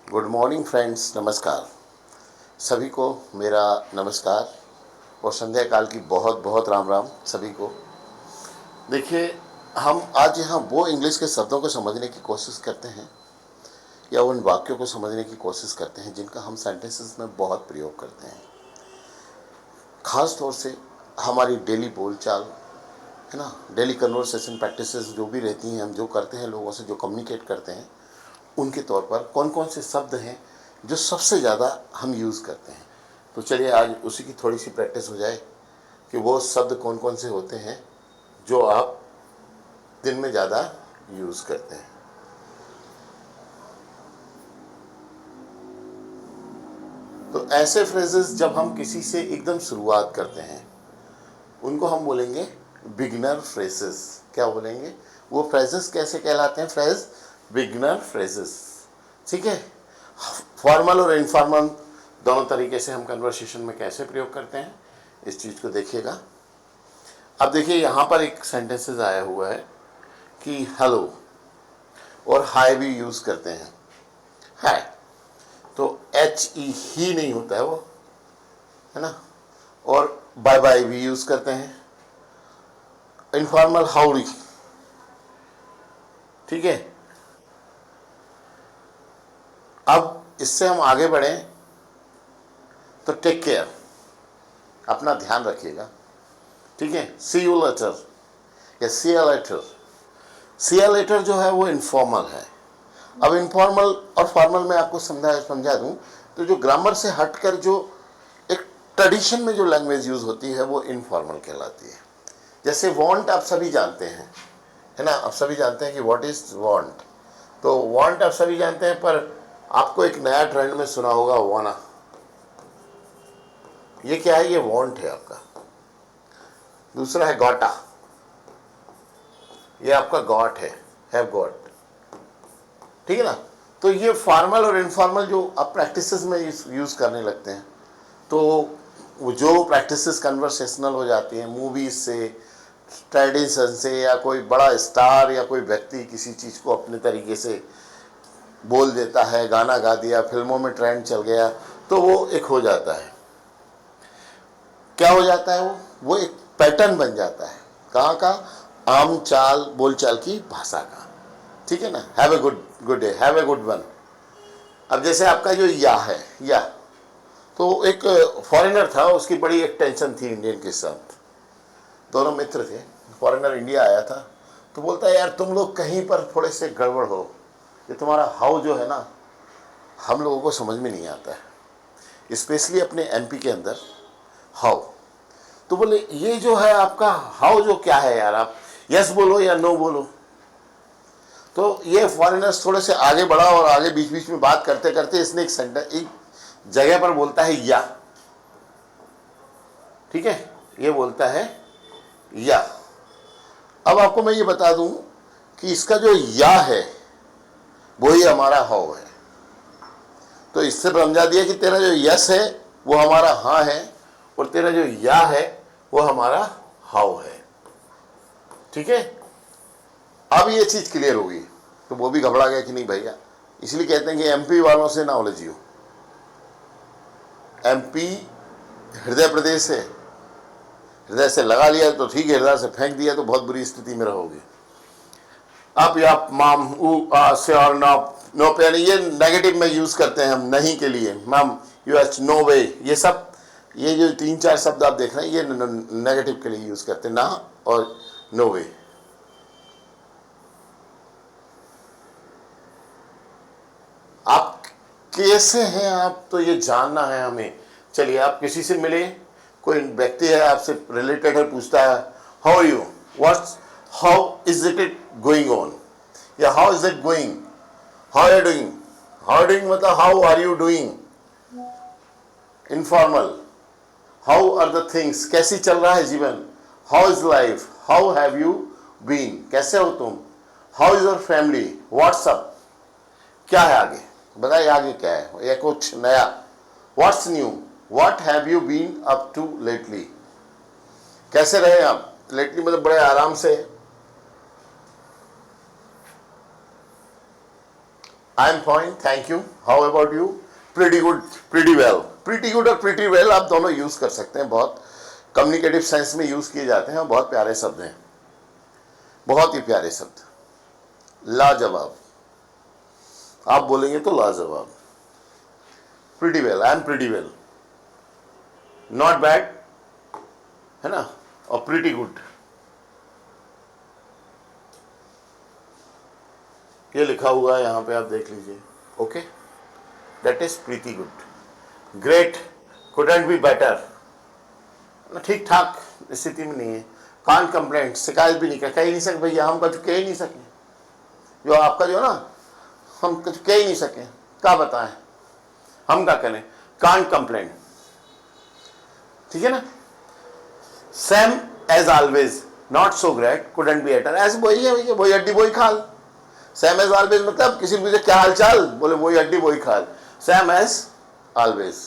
Good morning friends, नमस्कार। सभी को मेरा नमस्कार और संध्या काल की बहुत बहुत राम राम सभी को। देखिए, हम आज यहाँ वो इंग्लिश के शब्दों को समझने की कोशिश करते हैं या उन वाक्यों को समझने की कोशिश करते हैं जिनका हम सेंटेंसेस में बहुत प्रयोग करते हैं। ख़ास तौर से हमारी डेली बोलचाल है ना, डेली कन्वर्सेशन प्रैक्टिसेस जो भी रहती हैं, हम जो करते हैं, लोगों से जो कम्युनिकेट करते हैं, उनके तौर पर कौन कौन से शब्द हैं जो सबसे ज़्यादा हम यूज़ करते हैं। तो चलिए आज उसी की थोड़ी सी प्रैक्टिस हो जाए कि वो शब्द कौन कौन से होते हैं जो आप दिन में ज़्यादा यूज़ करते हैं। तो ऐसे फ्रेजेस जब हम किसी से एकदम शुरुआत करते हैं उनको हम बोलेंगे बिगिनर फ्रेजेस। क्या बोलेंगे? वो फ्रेजेस कैसे कहलाते हैं? Phrase beginner phrases. ठीक है। फॉर्मल और इनफॉर्मल दोनों तरीके से हम कन्वर्सेशन में कैसे प्रयोग करते हैं, इस चीज़ को देखिएगा। अब देखिए, यहाँ पर एक सेंटेंसेस आया हुआ है कि हेलो और हाय भी यूज़ करते हैं। हाय तो एच ई ही नहीं होता है वो, है ना। और बाय बाय भी यूज़ करते हैं। इनफॉर्मल हाउडी, ठीक है। अब इससे हम आगे बढ़ें तो टेक केयर, अपना ध्यान रखिएगा, ठीक है। सी यू लेटर या C L letter. C L letter जो है वो इनफॉर्मल है। अब इनफॉर्मल और फॉर्मल में आपको समझा दूं तो जो ग्रामर से हटकर जो एक ट्रेडिशन में जो लैंग्वेज यूज़ होती है वो इनफॉर्मल कहलाती है। जैसे वांट आप सभी जानते हैं, है ना। आप सभी जानते हैं कि व्हाट इज वांट। तो वांट आप सभी जानते हैं, पर आपको एक नया ट्रेंड में सुना होगा वाना। ये क्या है? ये वांट है आपका। दूसरा है गॉटा, ये आपका गॉट है, हैव गॉट, ठीक है ना। तो ये फॉर्मल और इनफॉर्मल जो आप प्रैक्टिसेस में यूज़ करने लगते हैं, तो वो जो प्रैक्टिसेस कन्वर्सेशनल हो जाती हैं मूवीज से, ट्रेडिशन से, या कोई बड़ा स्टार या कोई व्यक्ति किसी चीज़ को अपने तरीके से बोल देता है, गाना गा दिया, फिल्मों में ट्रेंड चल गया, तो वो एक हो जाता है। क्या हो जाता है? वो एक पैटर्न बन जाता है। कहाँ का? आम चाल बोलचाल की भाषा का, ठीक है ना। Have a good day, have a good one. अब जैसे आपका जो या है, या तो एक फॉरेनर था, उसकी बड़ी एक टेंशन थी इंडियन के साथ। दोनों मित्र थे। फॉरेनर इंडिया आया था तो बोलता है, यार तुम लोग कहीं पर थोड़े से गड़बड़ हो, ये तुम्हारा हाउ जो है ना, हम लोगों को समझ में नहीं आता है, स्पेशली अपने एमपी के अंदर हाउ। तो बोले ये जो है आपका हाउ जो क्या है यार, आप यस बोलो या नो बोलो। तो ये फॉरेनर्स थोड़े से आगे बढ़ा और आगे बीच बीच में बात करते करते इसने एक जगह पर बोलता है या, ठीक है। ये बोलता है या। अब आपको मैं ये बता दूं कि इसका जो या है वही हमारा हाउ है। तो इससे समझा दिया कि तेरा जो यस है वो हमारा हाँ है, और तेरा जो या है वो हमारा हाउ है, ठीक है। अब ये चीज क्लियर होगी तो वो भी घबरा गया कि नहीं भैया। इसलिए कहते हैं कि एमपी वालों से ना उलझियो। एमपी हृदय प्रदेश है, हृदय से लगा लिया तो ठीक है, हृदय से फेंक दिया तो बहुत बुरी स्थिति में रहोगे। अब या माम उ आ से और नो पे, यानी ये नेगेटिव में यूज करते हैं हम नहीं के लिए। मैम यू एच नो वे, ये सब, ये जो 3-4 शब्द आप देख रहे हैं ये नेगेटिव के लिए यूज करते हैं, ना और नो वे। आप कैसे हैं आप, तो ये जानना है हमें। चलिए, आप किसी से मिले, कोई व्यक्ति है आपसे रिलेटेड है, पूछता है how are you, what's, how is it going on, या how is it going, how are doing. How doing मतलब how are you doing. Informal, how are the things, कैसी चल रहा है जीवन। How is life, how have you been, कैसे हो तुम। How is your family, what's up, क्या है आगे, बताइए आगे क्या है, या कुछ नया। What's new, what have you been up to lately, कैसे रहे आप लेटली, मतलब बड़े आराम से। I am fine, thank you, how about you? Pretty good, pretty well. Pretty good और प्रीटी वेल आप दोनों यूज कर सकते हैं, बहुत कम्युनिकेटिव सेंस में यूज किए जाते हैं और बहुत प्यारे शब्द हैं, बहुत ही प्यारे शब्द। लाजवाब, आप बोलेंगे तो लाजवाब। Pretty well, I am pretty well, not bad, है ना? और प्रीटी गुड, ये लिखा हुआ है यहाँ पे, आप देख लीजिए। Okay, that is pretty good. Great, couldn't be better, ठीक ठाक स्थिति में नहीं है। कांट कंप्लेंट, शिकायत भी नहीं कर, कह ही नहीं सके भैया, हम कुछ कह ही नहीं सके, जो आपका जो ना, हम कुछ कह ही नहीं सके, क्या बताएं, हम क्या करें? कांट कंप्लेंट, ठीक है ना? Same as always, not so great, couldn't be better, ऐसे वही है भैया, वही हड्डी वही खाल। सेम एज ऑलवेज मतलब किसी मुझे क्या हाल चाल, बोले वही हड्डी वही खाल, सेम एज ऑलवेज।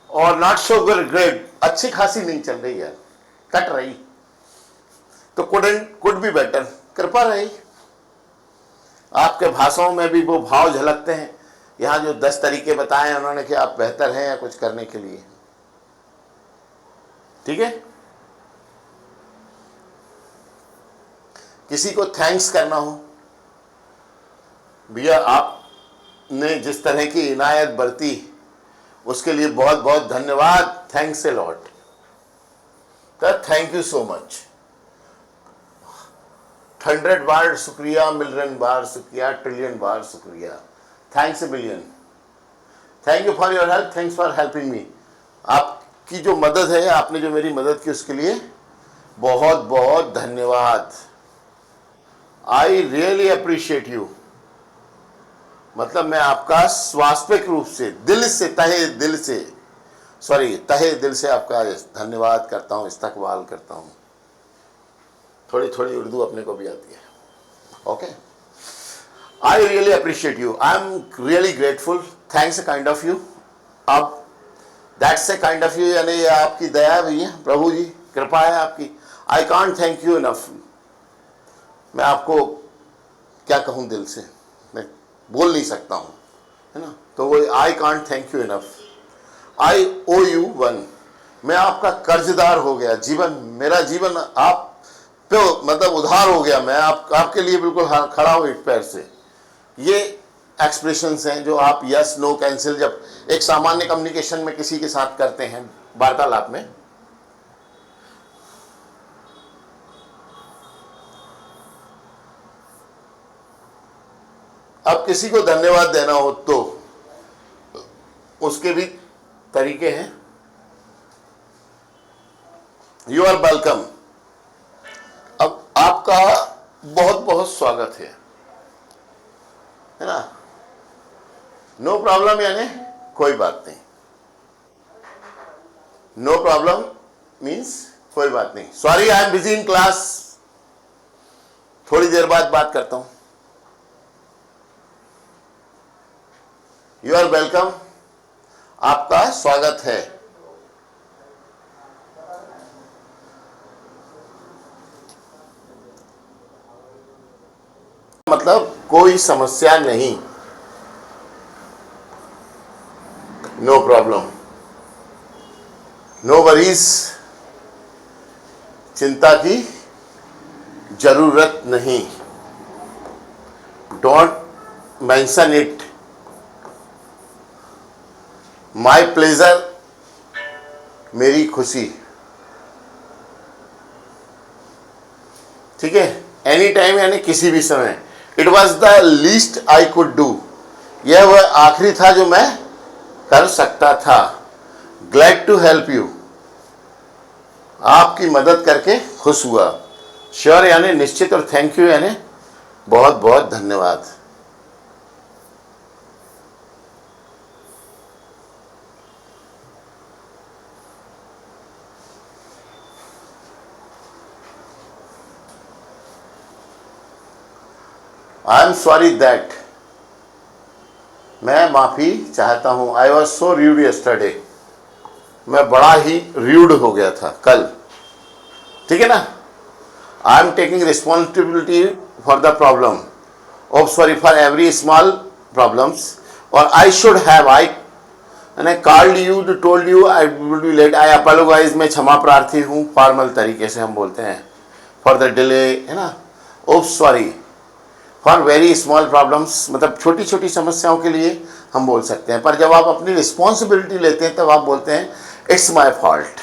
और नॉट सो ग्रेट, अच्छी खासी नहीं चल रही है, कट रही, तो कुड बी बेटर, कृपा रही। आपके भाषाओं में भी वो भाव झलकते हैं। यहां जो 10 तरीके बताए हैं उन्होंने कि आप बेहतर हैं या कुछ करने के लिए, ठीक है? किसी को थैंक्स करना हो, भैया आपने जिस तरह की इनायत बरती उसके लिए बहुत बहुत धन्यवाद, thanks a lot, thank you so much. 100 बार शुक्रिया, मिलियन बार शुक्रिया, ट्रिलियन बार शुक्रिया, thanks A billion. Thank you for your help, thanks for helping me. आपकी जो मदद है, आपने जो मेरी मदद की उसके लिए बहुत बहुत धन्यवाद। आई रियली अप्रिशिएट यू, मतलब मैं आपका स्वाभाविक रूप से, दिल से, तहे दिल से, तहे दिल से आपका धन्यवाद करता हूँ, इस्तकबाल करता हूँ। थोड़ी थोड़ी उर्दू अपने को भी आती है। Okay, I really appreciate you, I am really grateful, thanks a kind of you. अब that's a kind of you, यानी ये आपकी दया है भैया, प्रभु जी कृपा है आपकी। आई कांट थैंक यू इनफ, मैं आपको क्या कहूँ, दिल से मैं बोल नहीं सकता हूँ, है ना? तो वो I can't thank you enough. I owe you one, मैं आपका कर्जदार हो गया, जीवन, मेरा जीवन आप पे मतलब उधार हो गया, मैं आपके लिए बिल्कुल खड़ा हूँ एक पैर से। ये एक्सप्रेशंस हैं जो आप यस नो कैंसिल जब एक सामान्य कम्युनिकेशन में किसी के साथ करते हैं, वार्तालाप में। अब किसी को धन्यवाद देना हो तो उसके भी तरीके हैं। यू आर वेलकम, अब आपका बहुत बहुत स्वागत है ना? नो प्रॉब्लम यानी कोई बात नहीं, नो प्रॉब्लम मीन्स कोई बात नहीं। Sorry I am busy in class, थोड़ी देर बाद बात करता हूं। यू आर वेलकम, आपका स्वागत है। मतलब कोई समस्या नहीं, नो प्रॉब्लम, नो वरीज, चिंता की जरूरत नहीं, don't mention it, my pleasure, मेरी खुशी, ठीक है? एनी टाइम यानी किसी भी समय। It was the least I could do, यह वह आखिरी था जो मैं कर सकता था। ग्लैड टू हेल्प यू, आपकी मदद करके खुश हुआ। श्योर यानी निश्चित, और थैंक यू यानी बहुत बहुत धन्यवाद। आई एम सॉरी दैट, मैं माफ़ी चाहता हूँ। I was so rude yesterday, मैं बड़ा ही र्यूड हो गया था कल, ठीक है ना? I am taking responsibility for the problem, oops sorry for every small problems, और आई शुड हैव, आई मैंने called you to told you I will be late, I apologise, मैं क्षमा प्रार्थी हूँ, फॉर्मल तरीके से हम बोलते हैं, फॉर द डिले, है ना। Oops sorry for very small problems, मतलब छोटी छोटी समस्याओं के लिए हम बोल सकते हैं, पर जब आप अपनी रिस्पॉन्सिबिलिटी लेते हैं तब आप बोलते हैं it's my fault.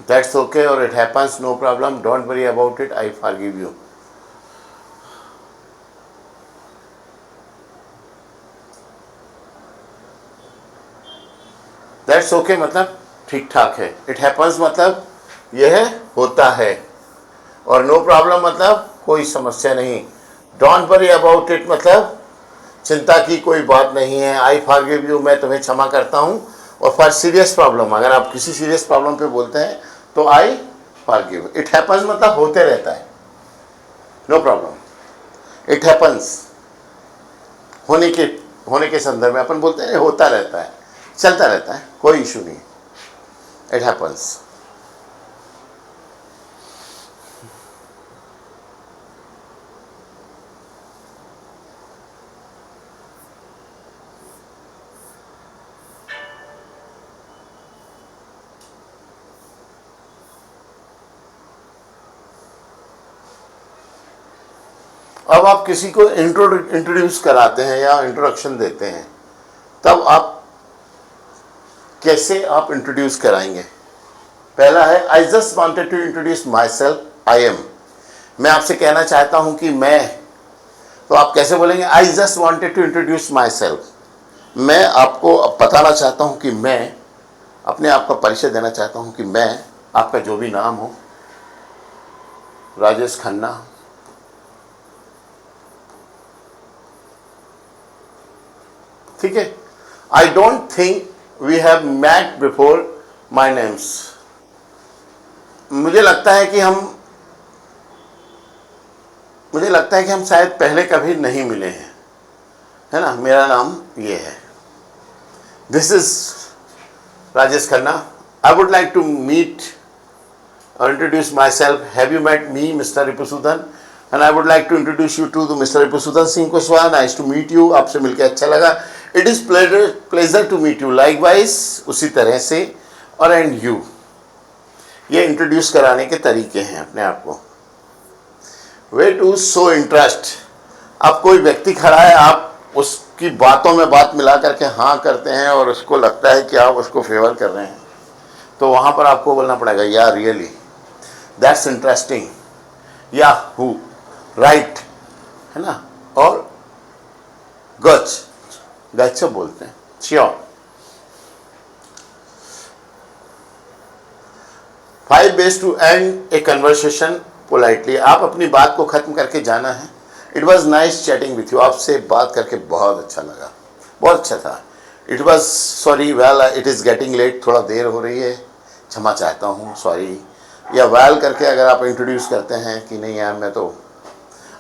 That's okay, or it happens, no problem, don't worry about it, I forgive you. That's okay मतलब ठीक ठाक है, it happens मतलब यह होता है, और no problem मतलब कोई समस्या नहीं, don't worry about it मतलब चिंता की कोई बात नहीं है, I forgive you मैं तुम्हें क्षमा करता हूँ, और फॉर सीरियस प्रॉब्लम, अगर आप किसी सीरियस प्रॉब्लम पे बोलते हैं तो आई फॉरगिव। इट हैपन्स मतलब होते रहता है, नो प्रॉब्लम। इट हैपन्स होने के संदर्भ में अपन बोलते हैं होता रहता है, चलता रहता है, कोई इशू नहीं, इट हैपन्स। अब आप किसी को इंट्रोड्यूस कराते हैं या इंट्रोडक्शन देते हैं, तब आप कैसे आप इंट्रोड्यूस कराएंगे? पहला है I just wanted to introduce myself, I am, मैं आपसे कहना चाहता हूं कि मैं, तो आप कैसे बोलेंगे? I just wanted to introduce myself, मैं आपको बताना चाहता हूं कि मैं, अपने आप का परिचय देना चाहता हूं कि मैं, आपका जो भी नाम हो, राजेश खन्ना, ठीक है। I don't think we have met before my names, मुझे लगता है कि हम शायद पहले कभी नहीं मिले हैं, है ना, मेरा नाम ये है, this is Rajesh Khanna, I would like to meet और introduce myself, have you met me mister Ripusudan, and I would like to introduce you to mister Ripusudan Singh Kushwaha, nice to meet you, आपसे मिलकर अच्छा लगा, it is pleasure to meet you, likewise, उसी तरह से, और and you, ये इंट्रोड्यूस कराने के तरीके हैं अपने आप को। वे टू शो इंटरेस्ट, अब कोई व्यक्ति खड़ा है, आप उसकी बातों में बात मिला करके हाँ करते हैं और उसको लगता है कि आप उसको फेवर कर रहे हैं, तो वहाँ पर आपको बोलना पड़ेगा या रियली, दैट्स इंटरेस्टिंग, या हु, राइट, है ना, और गच से बोलते हैं, sure. 5 ways to end a conversation politely, आप अपनी बात को खत्म करके जाना है। It was nice chatting with you, आपसे बात करके बहुत अच्छा लगा, बहुत अच्छा था। It was sorry well it is getting late, थोड़ा देर हो रही है, क्षमा चाहता हूँ, सॉरी, या वेल करके अगर आप इंट्रोड्यूस करते हैं कि नहीं यार मैं तो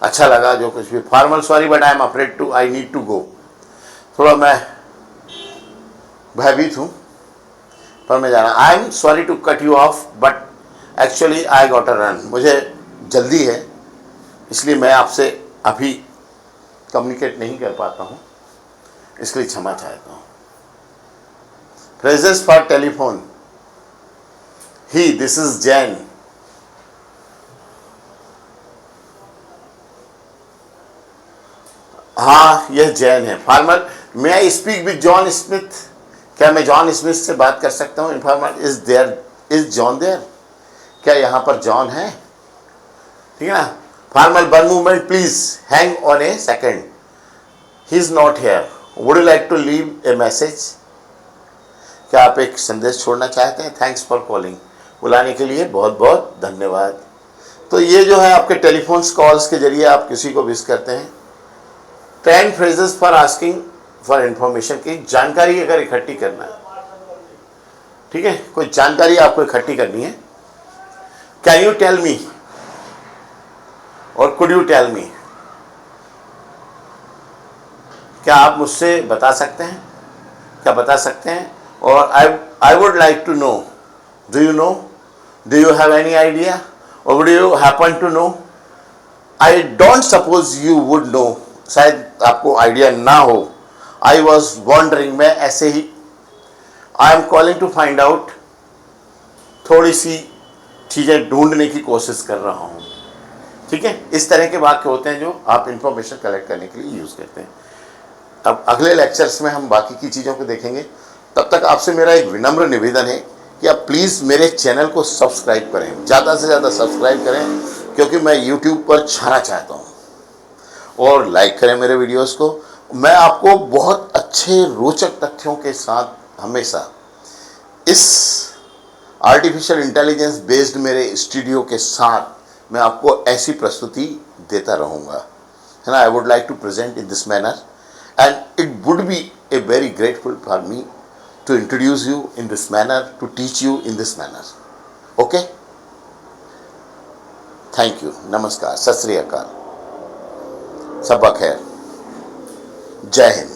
अच्छा लगा जो कुछ भी, formal sorry but I am afraid to, I need to go, थोड़ा मैं भयभीत हूँ पर मैं जाना, I am sorry to cut you off but actually I got a run, मुझे जल्दी है इसलिए मैं आपसे अभी कम्युनिकेट नहीं कर पाता हूँ, इसलिए क्षमा चाहता हूँ। Phrases for telephone, he, this is Jain, हाँ यह जैन है। Formal, may I speak with John Smith, क्या मैं जॉन स्मिथ से बात कर सकता हूँ? इनफॉर्मल, इज जॉन देयर, क्या यहाँ पर जॉन है? ठीक है ना। Formal, one movement please, hang on a second, he is not here, would you like to leave a message? क्या आप एक संदेश छोड़ना चाहते हैं? थैंक्स फॉर कॉलिंग, बुलाने के लिए बहुत बहुत धन्यवाद। तो ये जो है आपके टेलीफोन कॉल्स के जरिए आप किसी को विश करते हैं। 10 phrases for asking for information की जानकारी अगर इकट्ठी करना है, ठीक है, कोई जानकारी आपको इकट्ठी करनी है। कैन यू टेल मी और कुड यू टेल मी, क्या आप मुझसे बता सकते हैं, क्या बता सकते हैं? और I would like to know, do you know, do you have any idea or would you happen to know? I don't suppose you would know, शायद आपको आइडिया ना हो। आई वॉज वॉन्डरिंग, मैं ऐसे ही, I am calling to find out, थोड़ी सी चीज़ें ढूंढने की कोशिश कर रहा हूँ, ठीक है। इस तरह के वाक्य होते हैं जो आप इंफॉर्मेशन कलेक्ट करने के लिए यूज़ करते हैं। अब अगले लेक्चर्स में हम बाकी की चीज़ों को देखेंगे। तब तक आपसे मेरा एक विनम्र निवेदन है कि आप प्लीज़ मेरे चैनल को सब्सक्राइब करें, ज़्यादा से ज़्यादा सब्सक्राइब करें, क्योंकि मैं यूट्यूब पर छाना चाहता हूँ। और लाइक करें मेरे वीडियोस को। मैं आपको बहुत अच्छे रोचक तथ्यों के साथ हमेशा इस आर्टिफिशियल इंटेलिजेंस बेस्ड मेरे स्टूडियो के साथ मैं आपको ऐसी प्रस्तुति देता रहूँगा, है ना। I would like to present in this manner and it would be a very grateful for me to introduce you in this manner, to teach you in this manner. Okay? Thank you. Namaskar. Sat Sri Akal. Sabba khair. Jai Hind.